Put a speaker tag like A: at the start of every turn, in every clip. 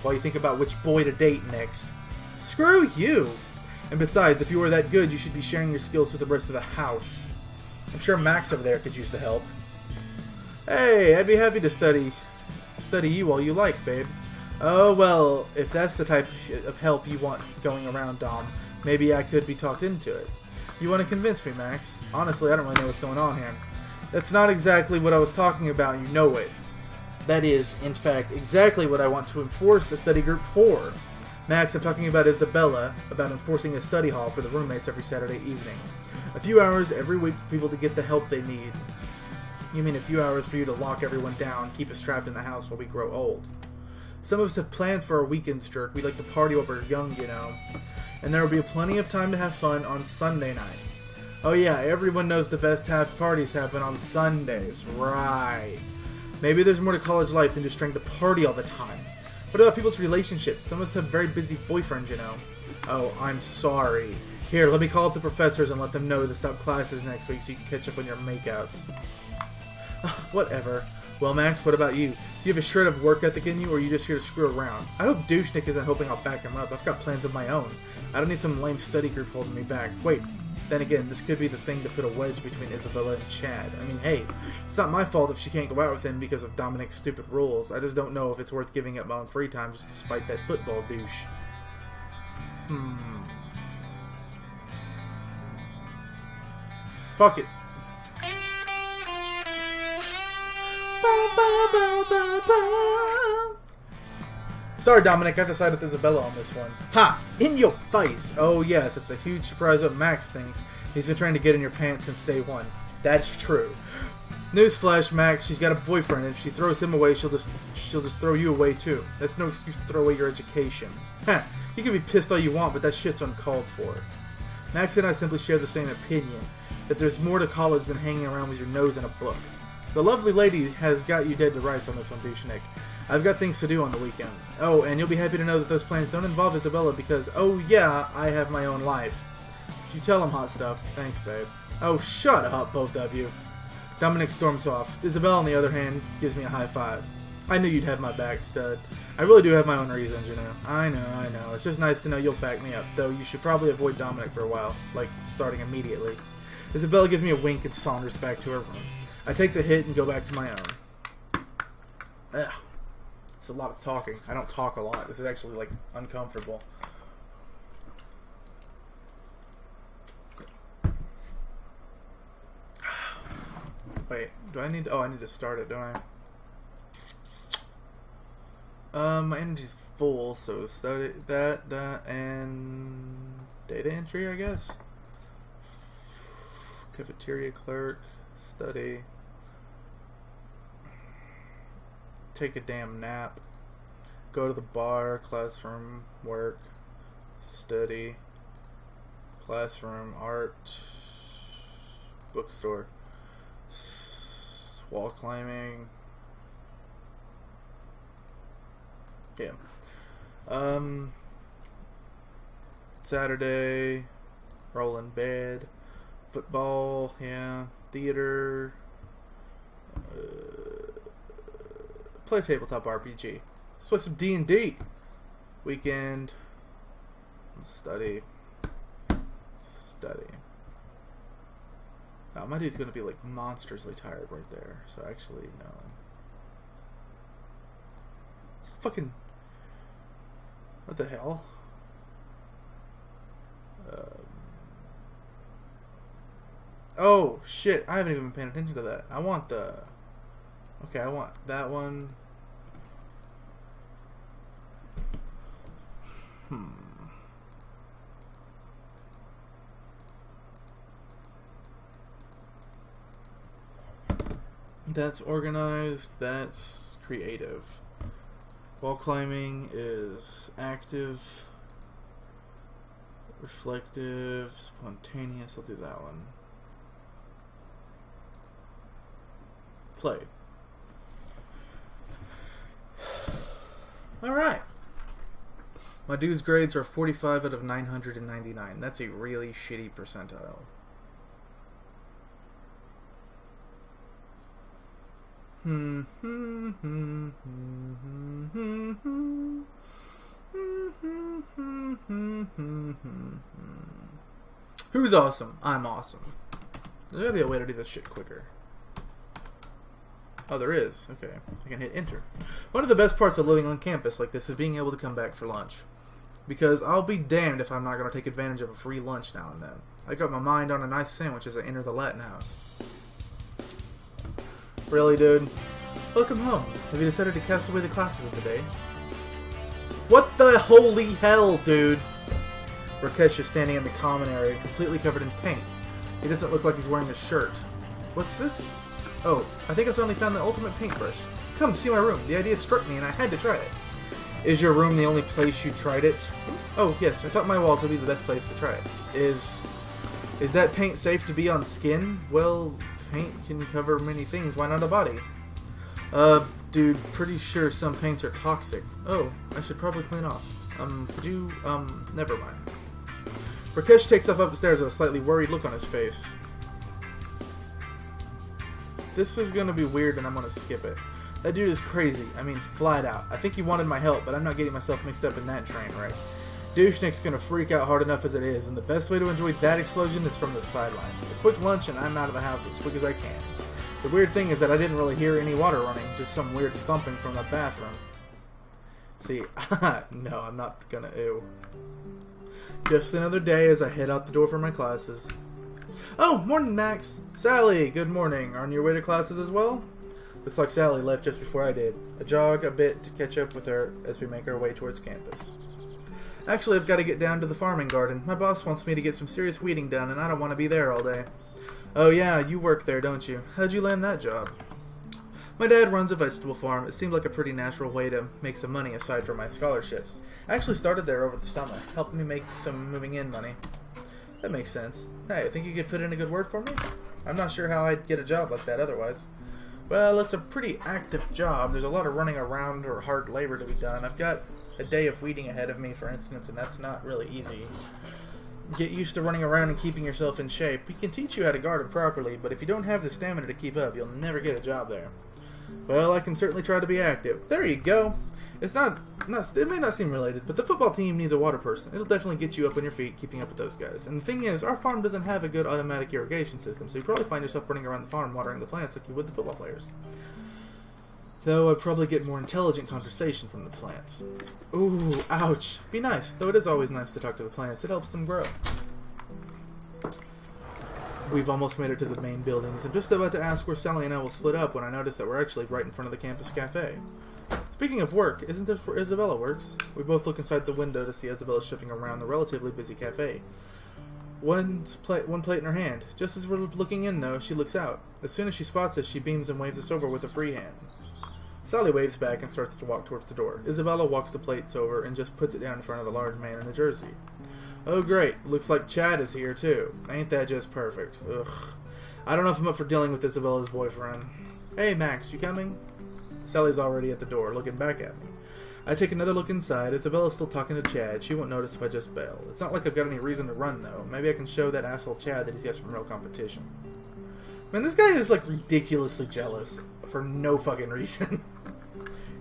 A: while you think about which boy to date next. Screw you! And besides, if you were that good, you should be sharing your skills with the rest of the house. I'm sure Max over there could use the help. Hey, I'd be happy to study you all you like, babe. Oh, well, if that's the type of help you want going around, Dom, maybe I could be talked into it. You want to convince me, Max? Honestly, I don't really know what's going on here. That's not exactly what I was talking about, you know it. That is, in fact, exactly what I want to enforce a study group for. Max, I'm talking about Isabella, about enforcing a study hall for the roommates every Saturday evening. A few hours every week for people to get the help they need. You mean a few hours for you to lock everyone down, keep us trapped in the house while we grow old. Some of us have plans for our weekends, jerk. We like to party while we're young, you know. And there will be plenty of time to have fun on Sunday night. Oh yeah, everyone knows the best parties happen on Sundays. Right. Maybe there's more to college life than just trying to party all the time. What about people's relationships? Some of us have very busy boyfriends, you know. Oh, I'm sorry. Here, let me call up the professors and let them know to stop classes next week so you can catch up on your makeouts. Whatever. Well, Max, what about you? Do you have a shred of work ethic in you, or are you just here to screw around? I hope Douchenick isn't hoping I'll back him up. I've got plans of my own. I don't need some lame study group holding me back. Wait, then again, this could be the thing to put a wedge between Isabella and Chad. I mean, hey, it's not my fault if she can't go out with him because of Dominic's stupid rules. I just don't know if it's worth giving up my own free time just to spite that football douche. Fuck it. Sorry, Dominic, I've decided with Isabella on this one. Ha! In your face! Oh yes, it's a huge surprise what Max thinks. He's been trying to get in your pants since day one. That's true. Newsflash, Max, she's got a boyfriend, and if she throws him away, she'll just throw you away too. That's no excuse to throw away your education. Heh, you can be pissed all you want, but that shit's uncalled for. Max and I simply share the same opinion, that there's more to college than hanging around with your nose in a book. The lovely lady has got you dead to rights on this one, Douchenick. I've got things to do on the weekend. Oh, and you'll be happy to know that those plans don't involve Isabella because, oh yeah, I have my own life. If you tell him hot stuff. Thanks, babe. Oh, shut up, both of you. Dominic storms off. Isabella, on the other hand, gives me a high five. I knew you'd have my back, stud. I really do have my own reasons, you know. I know. It's just nice to know you'll back me up, though you should probably avoid Dominic for a while, like starting immediately. Isabella gives me a wink and saunters back to her room. I take the hit and go back to my own. Ugh. It's a lot of talking. I don't talk a lot. This is actually, like, uncomfortable. Wait, do I need to... Oh, I need to start it, don't I? My energy's full, so study that, and... data entry, I guess? Cafeteria clerk, study... take a damn nap, go to the bar, classroom, work, study, classroom, art, bookstore, wall climbing, yeah, Saturday, roll in bed, football, yeah, theater, play tabletop RPG. Let's play some D&D. Weekend. Study. Oh, my dude's gonna be like monstrously tired right there. So actually, no. It's fucking... what the hell? Oh, shit. I haven't even been paying attention to that. I want the... okay, I want that one. That's organized. That's creative. Wall climbing is active, reflective, spontaneous. I'll do that one. Play. Alright. My dude's grades are 45 out of 999. That's a really shitty percentile. Who's awesome? I'm awesome. There's gotta be a way to do this shit quicker. Oh, there is. Okay. I can hit enter. One of the best parts of living on campus like this is being able to come back for lunch. Because I'll be damned if I'm not going to take advantage of a free lunch now and then. I got my mind on a nice sandwich as I enter the Latin house. Really, dude? Welcome home. Have you decided to cast away the classes of the day? What the holy hell, dude? Rakesh is standing in the common area, completely covered in paint. He doesn't look like he's wearing a shirt. What's this? Oh, I think I finally found the ultimate paintbrush. Come, see my room. The idea struck me and I had to try it. Is your room the only place you tried it? Oh, yes. I thought my walls would be the best place to try it. Is that paint safe to be on skin? Well, paint can cover many things. Why not a body? Dude, pretty sure some paints are toxic. Oh, I should probably clean off. Could you, never mind. Rakesh takes off upstairs with a slightly worried look on his face. This is gonna be weird and I'm gonna skip it. That dude is crazy. I mean, flat out. I think he wanted my help, but I'm not getting myself mixed up in that train wreck. Douchenick's gonna freak out hard enough as it is, and the best way to enjoy that explosion is from the sidelines. A quick lunch and I'm out of the house as quick as I can. The weird thing is that I didn't really hear any water running, just some weird thumping from the bathroom. See, no, I'm not gonna, ew. Just another day as I head out the door for my classes. Oh, morning, Max. Sally, good morning. On your way to classes as well? Looks like Sally left just before I did. I jog a bit to catch up with her as we make our way towards campus. Actually, I've got to get down to the farming garden. My boss wants me to get some serious weeding done, and I don't want to be there all day. Oh yeah, you work there, don't you? How'd you land that job? My dad runs a vegetable farm. It seemed like a pretty natural way to make some money aside from my scholarships. I actually started there over the summer, helping me make some moving in money. That makes sense. Hey, I think you could put in a good word for me? I'm not sure how I'd get a job like that otherwise. Well, it's a pretty active job. There's a lot of running around or hard labor to be done. I've got a day of weeding ahead of me, for instance, and that's not really easy. Get used to running around and keeping yourself in shape. We can teach you how to garden properly, but if you don't have the stamina to keep up, you'll never get a job there. Well, I can certainly try to be active. There you go. It may not seem related, but the football team needs a water person. It'll definitely get you up on your feet keeping up with those guys. And the thing is, our farm doesn't have a good automatic irrigation system, so you probably find yourself running around the farm watering the plants like you would the football players. Though I'd probably get more intelligent conversation from the plants. Ooh, ouch. Be nice, though it is always nice to talk to the plants. It helps them grow. We've almost made it to the main buildings. I'm just about to ask where Sally and I will split up when I notice that we're actually right in front of the campus cafe. Speaking of work, isn't this where Isabella works? We both look inside the window to see Isabella shifting around the relatively busy cafe. One plate in her hand. Just as we're looking in, though, she looks out. As soon as she spots us, she beams and waves us over with a free hand. Sally waves back and starts to walk towards the door. Isabella walks the plates over and just puts it down in front of the large man in the jersey. Oh great, looks like Chad is here too. Ain't that just perfect? Ugh. I don't know if I'm up for dealing with Isabella's boyfriend. Hey Max, you coming? Sally's already at the door, looking back at me. I take another look inside. Isabella's still talking to Chad. She won't notice if I just bail. It's not like I've got any reason to run though. Maybe I can show that asshole Chad that he's got some real competition. Man, this guy is like ridiculously jealous for no fucking reason.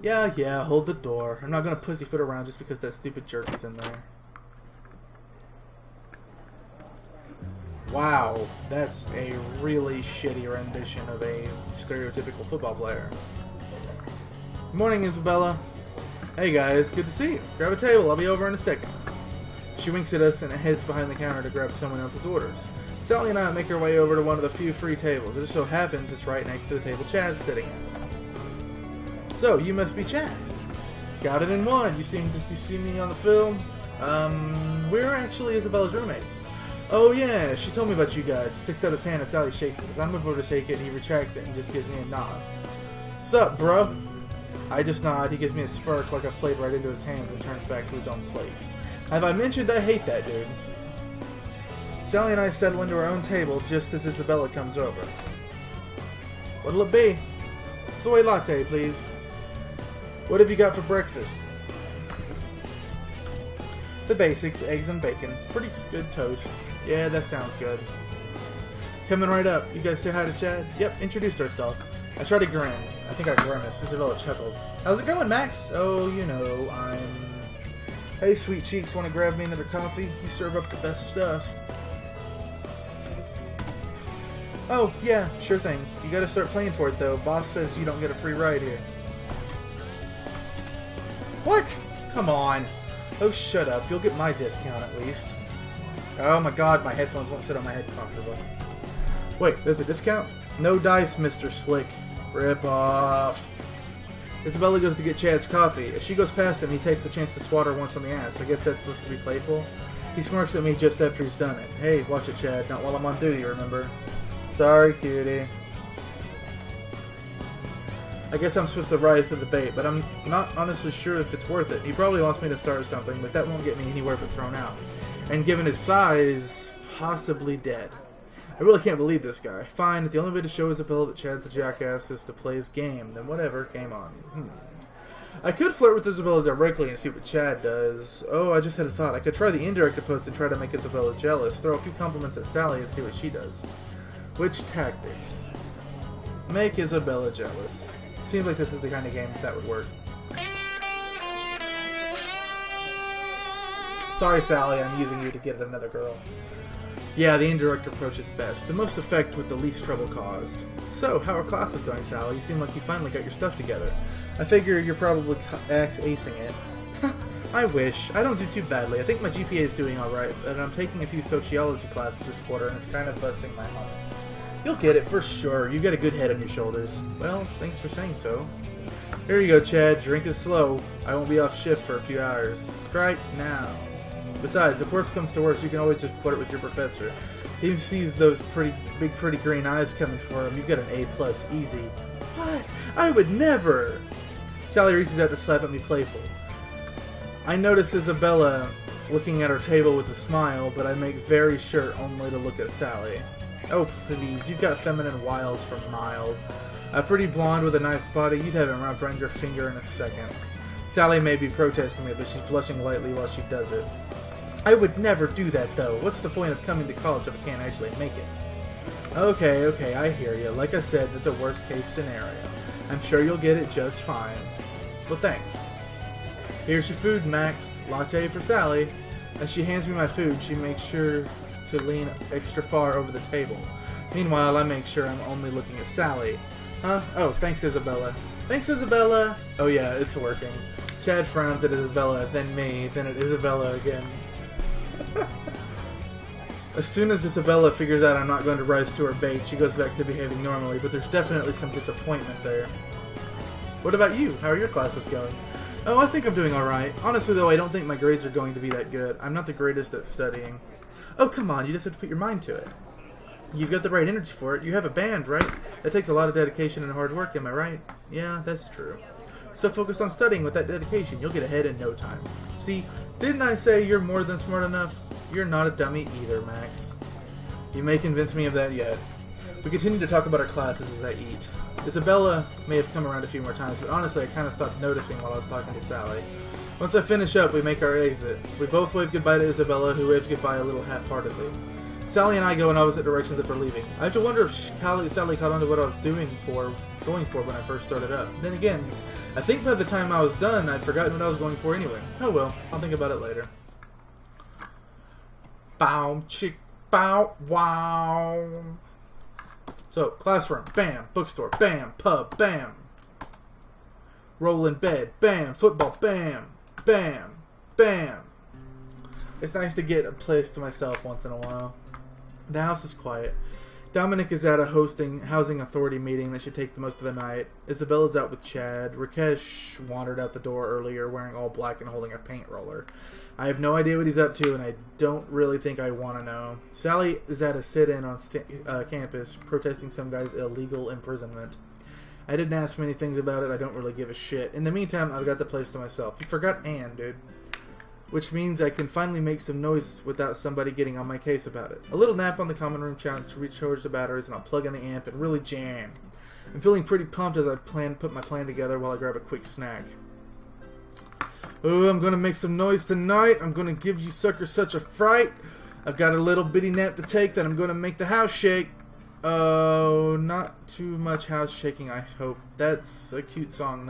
A: Yeah, hold the door. I'm not gonna pussyfoot around just because that stupid jerk is in there. Wow, that's a really shitty rendition of a stereotypical football player. Good morning, Isabella. Hey guys, good to see you. Grab a table, I'll be over in a second. She winks at us and heads behind the counter to grab someone else's orders. Sally and I make our way over to one of the few free tables. It just so happens it's right next to the table Chad's sitting at. So, you must be Chad. Got it in one. You see me on the film? We're actually Isabella's roommates. Oh yeah, she told me about you guys. Sticks out his hand and Sally shakes it. As I move over to shake it, he retracts it and just gives me a nod. Sup, bro? I just nod. He gives me a smirk like I've played right into his hands and turns back to his own plate. Have I mentioned I hate that dude? Sally and I settle into our own table just as Isabella comes over. What'll it be? Soy latte, please. What have you got for breakfast? The basics, eggs and bacon. Pretty good toast. Yeah, that sounds good. Coming right up. You guys say hi to Chad? Yep, introduced ourselves. I try to grin. I think I grimace. Isabella chuckles. How's it going, Max? Oh, you know, I'm... Hey, sweet cheeks, want to grab me another coffee? You serve up the best stuff. Oh, yeah, sure thing. You gotta start playing for it, though. Boss says you don't get a free ride here. What? Come on. Oh, shut up. You'll get my discount, at least. Oh my god, my headphones won't sit on my head comfortably. Wait, there's a discount? No dice, Mr. Slick. Rip off. Isabella goes to get Chad's coffee. As she goes past him, he takes the chance to swat her once on the ass. I guess that's supposed to be playful. He smirks at me just after he's done it. Hey, watch it, Chad. Not while I'm on duty, remember? Sorry, cutie. I guess I'm supposed to rise to the bait, but I'm not honestly sure if it's worth it. He probably wants me to start something, but that won't get me anywhere but thrown out. And given his size, possibly dead. I really can't believe this guy. Fine, if the only way to show Isabella that Chad's a jackass is to play his game, then whatever, game on. I could flirt with Isabella directly and see what Chad does. Oh, I just had a thought. I could try the indirect approach and try to make Isabella jealous. Throw a few compliments at Sally and see what she does. Which tactics? Make Isabella jealous. Seems like this is the kind of game that would work. Sorry, Sally, I'm using you to get at another girl. Yeah, the indirect approach is best. The most effect with the least trouble caused. So, how are classes going, Sally? You seem like you finally got your stuff together. I figure you're probably acing it. I wish. I don't do too badly. I think my GPA is doing alright, but I'm taking a few sociology classes this quarter, and it's kind of busting my hump. You'll get it, for sure. You've got a good head on your shoulders. Well, thanks for saying so. Here you go, Chad. Drink it slow. I won't be off shift for a few hours. Strike now. Besides, if worse comes to worse, you can always just flirt with your professor. He sees those pretty green eyes coming for him. You've got an A+, easy. What? I would never! Sally reaches out to slap at me playful. I notice Isabella looking at her table with a smile, but I make very sure only to look at Sally. Oh, please, you've got feminine wiles for miles. A pretty blonde with a nice body, you'd have him wrapped around your finger in a second. Sally may be protesting it, but she's blushing lightly while she does it. I would never do that, though. What's the point of coming to college if I can't actually make it? Okay, I hear you. Like I said, that's a worst-case scenario. I'm sure you'll get it just fine. Well, thanks. Here's your food, Max. Latte for Sally. As she hands me my food, she makes sure to lean extra far over the table. Meanwhile, I make sure I'm only looking at Sally. Huh? Oh, thanks, Isabella. Thanks, Isabella! Oh yeah, it's working. Chad frowns at Isabella, then me, then at Isabella again. As soon as Isabella figures out I'm not going to rise to her bait, she goes back to behaving normally, but there's definitely some disappointment there. What about you? How are your classes going? Oh, I think I'm doing alright. Honestly, though, I don't think my grades are going to be that good. I'm not the greatest at studying. Oh, come on, you just have to put your mind to it. You've got the right energy for it. You have a band, right? That takes a lot of dedication and hard work, am I right? Yeah, that's true. So focus on studying with that dedication. You'll get ahead in no time. See, didn't I say you're more than smart enough? You're not a dummy either, Max. You may convince me of that yet. We continue to talk about our classes as I eat. Isabella may have come around a few more times, but honestly I kind of stopped noticing while I was talking to Sally. Once I finish up, we make our exit. We both wave goodbye to Isabella, who waves goodbye a little half-heartedly. Sally and I go in opposite directions as we're leaving. I have to wonder if Sally caught on to what I was going for when I first started up. Then again, I think by the time I was done, I'd forgotten what I was going for anyway. Oh well, I'll think about it later. Bow, chick, bow, wow. So, classroom, bam. Bookstore, bam. Pub, bam. Roll in bed, bam. Football, bam. Bam. Bam. It's nice to get a place to myself once in a while. The house is quiet. Dominic is at a housing authority meeting that should take the most of the night. Isabella's out with Chad. Rakesh wandered out the door earlier wearing all black and holding a paint roller. I have no idea what he's up to, and I don't really think I want to know. Sally is at a sit-in on campus protesting some guy's illegal imprisonment. I didn't ask many things about it. I don't really give a shit. In the meantime, I've got the place to myself. You forgot Anne, dude. Which means I can finally make some noise without somebody getting on my case about it. A little nap on the common room challenge to recharge the batteries, and I'll plug in the amp and really jam. I'm feeling pretty pumped as I put my plan together while I grab a quick snack. Oh, I'm gonna make some noise tonight. I'm gonna give you suckers such a fright. I've got a little bitty nap to take that I'm gonna make the house shake. Oh, not too much house shaking, I hope. That's a cute song.